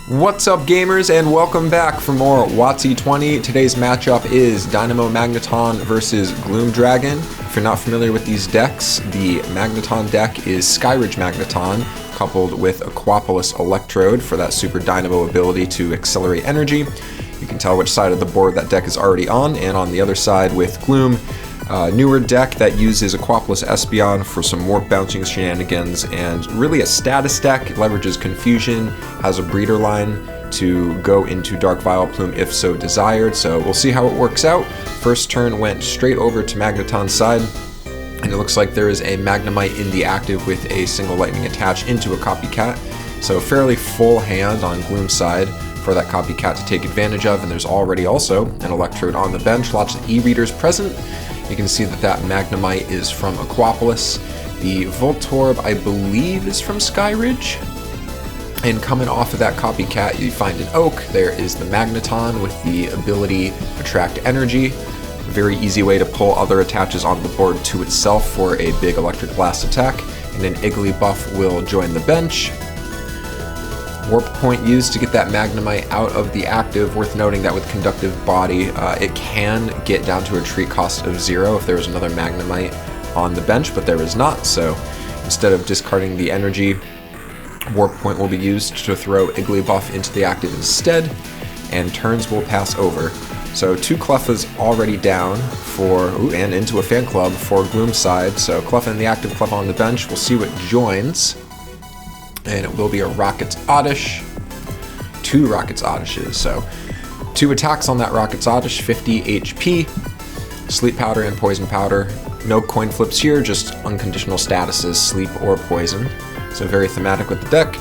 What's up, gamers, and welcome back for more WotC-20. Today's matchup is Dynamo Magneton versus GloomDragon. If you're not familiar with these decks, the Magneton deck is Skyridge Magneton coupled with Aquapolis Electrode for that Super Dynamo ability to accelerate energy. You can tell which side of the board that deck is already on, and on the other side with Gloom, newer deck that uses Aquapolis Espeon for some warp bouncing shenanigans, and really a status deck, leverages Confusion, has a breeder line to go into Dark Vileplume if so desired, so we'll see how it works out. First turn went straight over to Magneton's side, and it looks like there is a Magnemite in the active with a single lightning attached into a Copycat, so fairly full hand on Gloom's side for that Copycat to take advantage of, and there's already also an Electrode on the bench, lots of E-readers present. You can see that that Magnemite is from Aquapolis. The Voltorb, I believe, is from Skyridge. And coming off of that Copycat, you find an Oak. There is the Magneton with the ability Attract Energy. A very easy way to pull other attaches on the board to itself for a big Electric Blast attack. And an Igglybuff will join the bench. Warp point used to get that Magnemite out of the active. Worth noting that with Conductive Body, it can get down to a retreat cost of 0 if there is another Magnemite on the bench, but there is not, so instead of discarding the energy, Warp point will be used to throw Igglybuff into the active instead, and turns will pass over. So 2 Clefas already down for, and into a fan club for Gloom's side, so Cleffa in the active, Cleffa on the bench. We'll see what joins. And it will be a Rocket's Oddish, 2 Rocket's Oddishes, so 2 attacks on that Rocket's Oddish, 50 HP, Sleep Powder and Poison Powder. No coin flips here, just unconditional statuses, Sleep or Poison. So very thematic with the deck.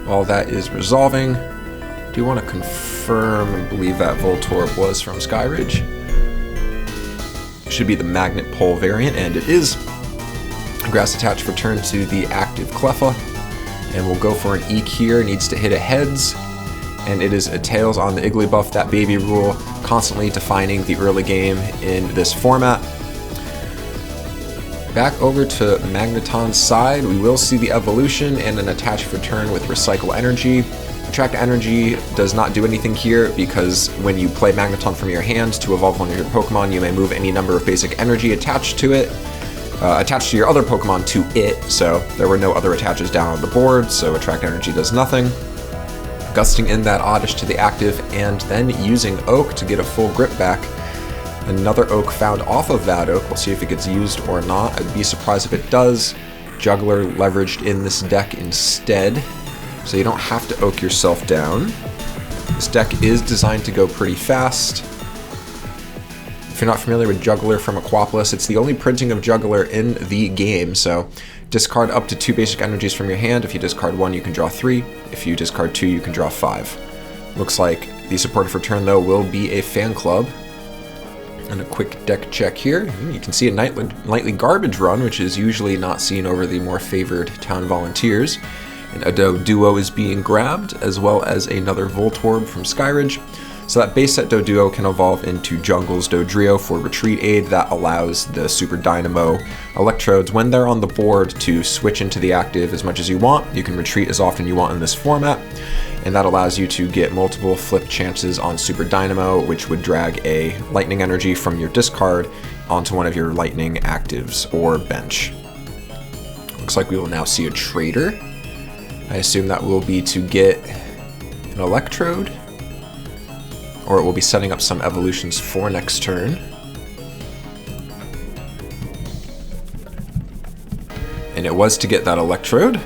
While that is resolving, do you want to confirm and believe that Voltorb was from Skyridge? It should be the Magnet Pole variant, and it is. Grass attach for turn to the active Cleffa. And we'll go for an Eek here, needs to hit a Heads, and it is a Tails on the Igglybuff, that baby rule, constantly defining the early game in this format. Back over to Magneton's side, we will see the evolution and an attach for turn with Recycle Energy. Attract Energy does not do anything here because when you play Magneton from your hand to evolve one of your Pokemon, you may move any number of basic energy attached to it. Attached to your other Pokemon to it, so there were no other attaches down on the board, so Attract Energy does nothing. Gusting in that Oddish to the active, and then using Oak to get a full grip back. Another Oak found off of that Oak. We'll see if it gets used or not. I'd be surprised if it does. Juggler leveraged in this deck instead, so you don't have to Oak yourself down. This deck is designed to go pretty fast. If you're not familiar with Juggler from Aquapolis, it's the only printing of Juggler in the game, so discard up to 2 basic energies from your hand. If you discard 1, you can draw 3. If you discard 2, you can draw 5. Looks like the supporter for turn, though, will be a fan club. And a quick deck check here. You can see a nightly garbage run, which is usually not seen over the more favored town volunteers. And a Doduo is being grabbed, as well as another Voltorb from Skyridge. So that base set Doduo can evolve into Jungle's Dodrio for retreat aid. That allows the Super Dynamo Electrodes, when they're on the board, to switch into the active as much as you want. You can retreat as often you want in this format, and that allows you to get multiple flip chances on Super Dynamo, which would drag a Lightning Energy from your discard onto one of your Lightning actives or bench. Looks like we will now see a Trader. I assume that will be to get an Electrode, or it will be setting up some evolutions for next turn. And it was to get that Electrode.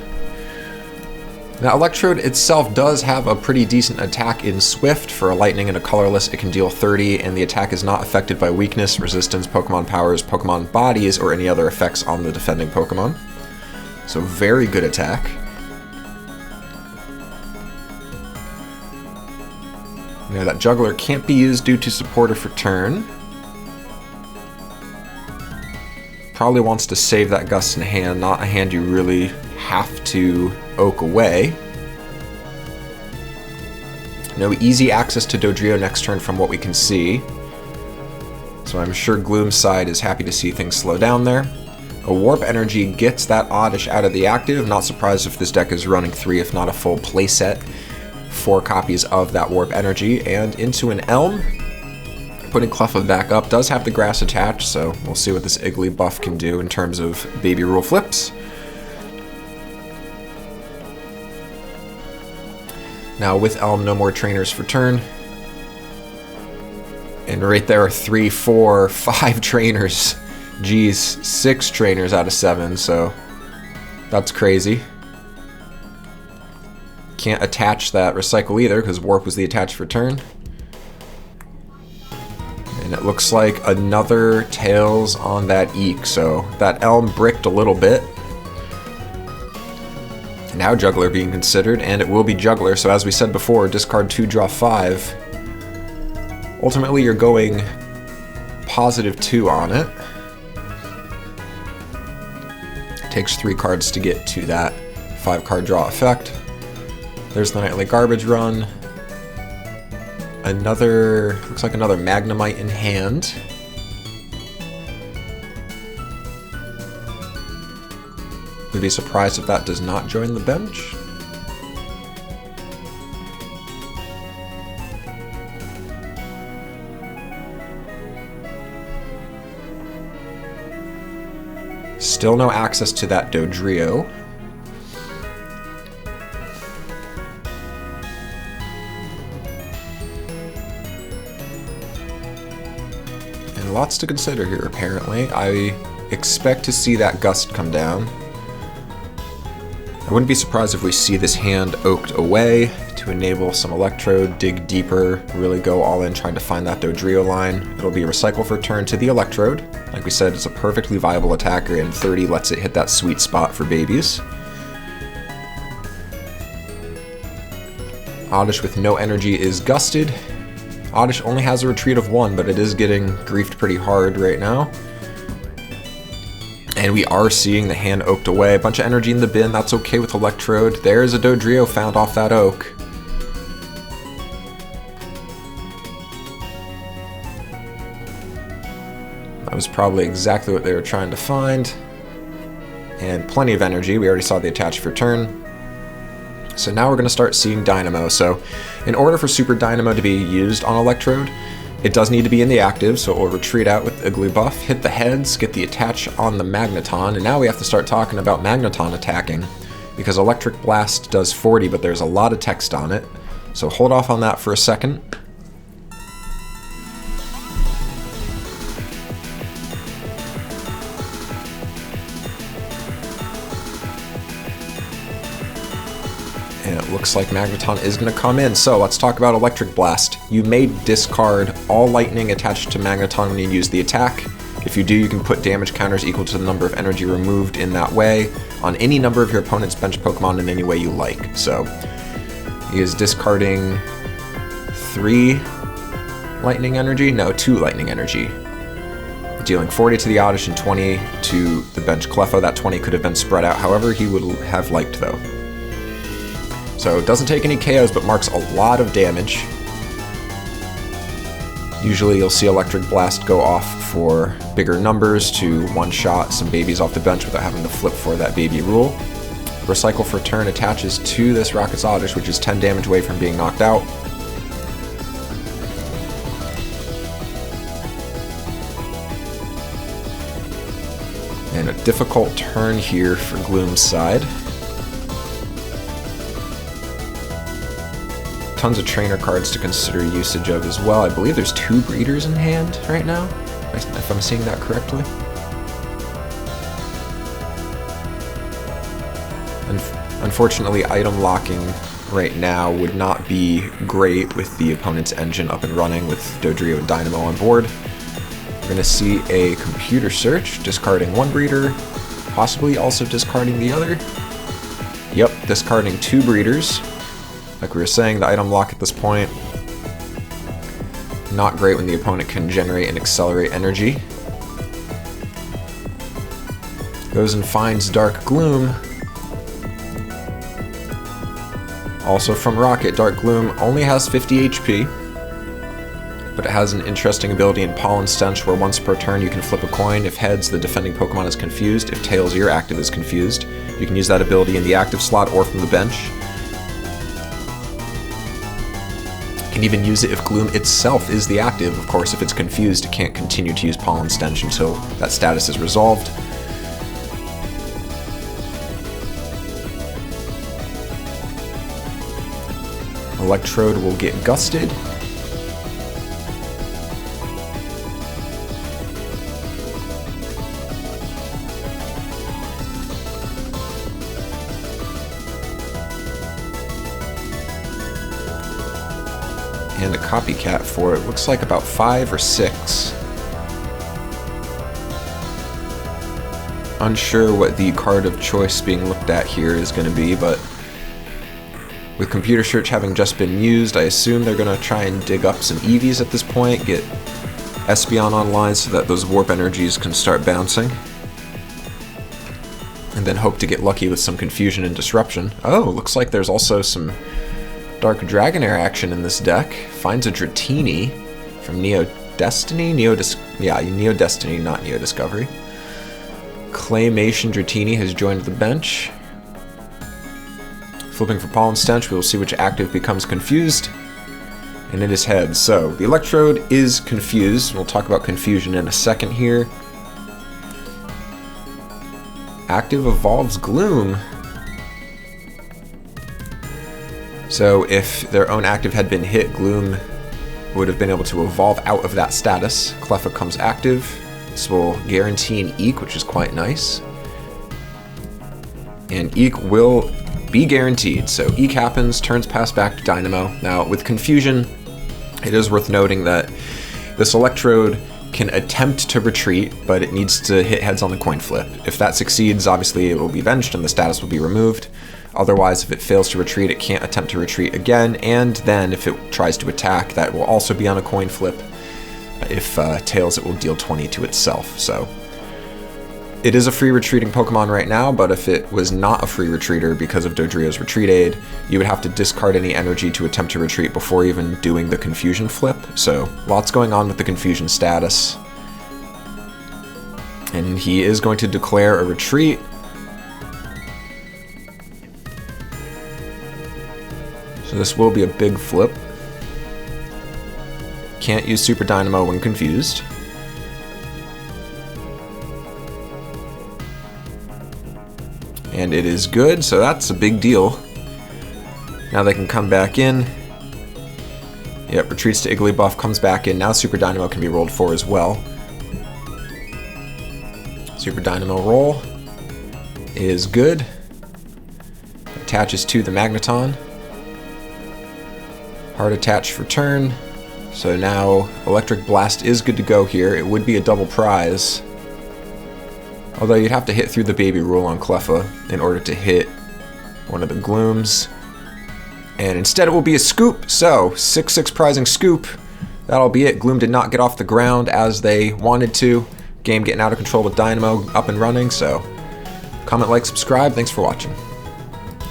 Now, Electrode itself does have a pretty decent attack in Swift. For a Lightning and a Colorless, it can deal 30, and the attack is not affected by weakness, resistance, Pokemon powers, Pokemon bodies, or any other effects on the defending Pokemon. So very good attack. Now that Juggler can't be used due to supporter for turn. Probably wants to save that Gust in hand, not a hand you really have to Oak away. No easy access to Dodrio next turn from what we can see. So I'm sure Gloom's side is happy to see things slow down there. A Warp Energy gets that Oddish out of the active. Not surprised if this deck is running 3, if not a full playset 4 copies of that Warp Energy, and into an Elm. Putting Cleffa back up, does have the grass attached, so we'll see what this Igglybuff can do in terms of Baby Rule flips. Now with Elm, no more trainers for turn. And right there are 3, 4, 5 trainers. Geez, 6 trainers out of 7, so that's crazy. Can't attach that Recycle either, because Warp was the attach for turn. And it looks like another Tails on that Eek, so that Elm bricked a little bit. Now Juggler being considered, and it will be Juggler, so as we said before, discard 2, draw 5. Ultimately, you're going +2 on it. Takes 3 cards to get to that 5-card draw effect. There's the Nightly Garbage Run. Looks like another Magnemite in hand. Would be surprised if that does not join the bench. Still no access to that Dodrio. And lots to consider here, apparently. I expect to see that Gust come down. I wouldn't be surprised if we see this hand oaked away to enable some Electrode, dig deeper, really go all in trying to find that Dodrio line. It'll be Recycle for turn to the Electrode. Like we said, it's a perfectly viable attacker, and 30 lets it hit that sweet spot for babies. Oddish with no energy is Gusted. Oddish only has a retreat of 1, but it is getting griefed pretty hard right now. And we are seeing the hand oaked away. A bunch of energy in the bin, that's okay with Electrode. There's a Dodrio found off that oak. That was probably exactly what they were trying to find. And plenty of energy, we already saw the attach for turn. So now we're going to start seeing Dynamo. So in order for Super Dynamo to be used on Electrode, it does need to be in the active, so it will retreat out with Igglybuff, hit the heads, get the attach on the Magneton, and now we have to start talking about Magneton attacking, because Electric Blast does 40, but there's a lot of text on it, so hold off on that for a second. And it looks like Magneton is going to come in, so let's talk about Electric Blast. You may discard all lightning attached to Magneton when you use the attack. If you do, you can put damage counters equal to the number of energy removed in that way on any number of your opponent's bench Pokemon in any way you like. So he is discarding 3 lightning energy? No, 2 lightning energy. Dealing 40 to the Oddish and 20 to the bench Cleffa. That 20 could have been spread out however he would have liked though. So it doesn't take any KOs, but marks a lot of damage. Usually you'll see Electric Blast go off for bigger numbers to one-shot some babies off the bench without having to flip for that baby rule. Recycle for turn attaches to this Rocket's Oddish, which is 10 damage away from being knocked out. And a difficult turn here for Gloom's side. Tons of trainer cards to consider usage of as well. I believe there's 2 breeders in hand right now, if I'm seeing that correctly. Unfortunately, item locking right now would not be great with the opponent's engine up and running with Dodrio and Dynamo on board. We're going to see a computer search, discarding 1 breeder, possibly also discarding the other. Yep, discarding 2 breeders. Like we were saying, the item lock at this point, not great when the opponent can generate and accelerate energy. Goes and finds Dark Gloom. Also from Rocket, Dark Gloom only has 50 HP, but it has an interesting ability in Pollen Stench where once per turn you can flip a coin. If heads, the defending Pokemon is confused. If tails, your active is confused. You can use that ability in the active slot or from the bench. can even use it if Gloom itself is the active. Of course, if it's confused, it can't continue to use Pollen Stench until that status is resolved. Electrode will get gusted. And a copycat for it. Looks like about 5 or 6. Unsure what the card of choice being looked at here is going to be, but with Computer Search having just been used, I assume they're going to try and dig up some EVs at this point, get Espeon online so that those warp energies can start bouncing, and then hope to get lucky with some confusion and disruption. Oh, looks like there's also some Dark Dragonair action in this deck. Finds a Dratini from Neo Destiny? Neo Destiny, not Neo Discovery. Claymation Dratini has joined the bench. Flipping for Pollen Stench, we will see which active becomes confused. And it is heads. So, the Electrode is confused. We'll talk about confusion in a second here. Active evolves Gloom. So if their own active had been hit, Gloom would have been able to evolve out of that status. Cleffa comes active. This will guarantee an Eek, which is quite nice. And Eek will be guaranteed. So Eek happens, turns pass back to Dynamo. Now with confusion, it is worth noting that this Electrode can attempt to retreat, but it needs to hit heads on the coin flip. If that succeeds, obviously it will be benched and the status will be removed. Otherwise, if it fails to retreat, it can't attempt to retreat again, and then if it tries to attack, that will also be on a coin flip. If tails, it will deal 20 to itself. So it is a free retreating Pokemon right now, but if it was not a free retreater because of Dodrio's retreat aid, you would have to discard any energy to attempt to retreat before even doing the confusion flip. So lots going on with the confusion status. And he is going to declare a retreat. So this will be a big flip. Can't use Super Dynamo when confused. And it is good, so that's a big deal. Now they can come back in. Yep, retreats to Igglybuff, comes back in. Now Super Dynamo can be rolled for as well. Super Dynamo roll is good. Attaches to the Magneton. Hard attach for turn. So now Electric Blast is good to go here. It would be a double prize. Although you'd have to hit through the baby rule on Cleffa in order to hit one of the Glooms. And instead it will be a Scoop. So 6/6 prizing Scoop. That'll be it. Gloom did not get off the ground as they wanted to. Game getting out of control with Dynamo up and running. So comment, like, subscribe. Thanks for watching.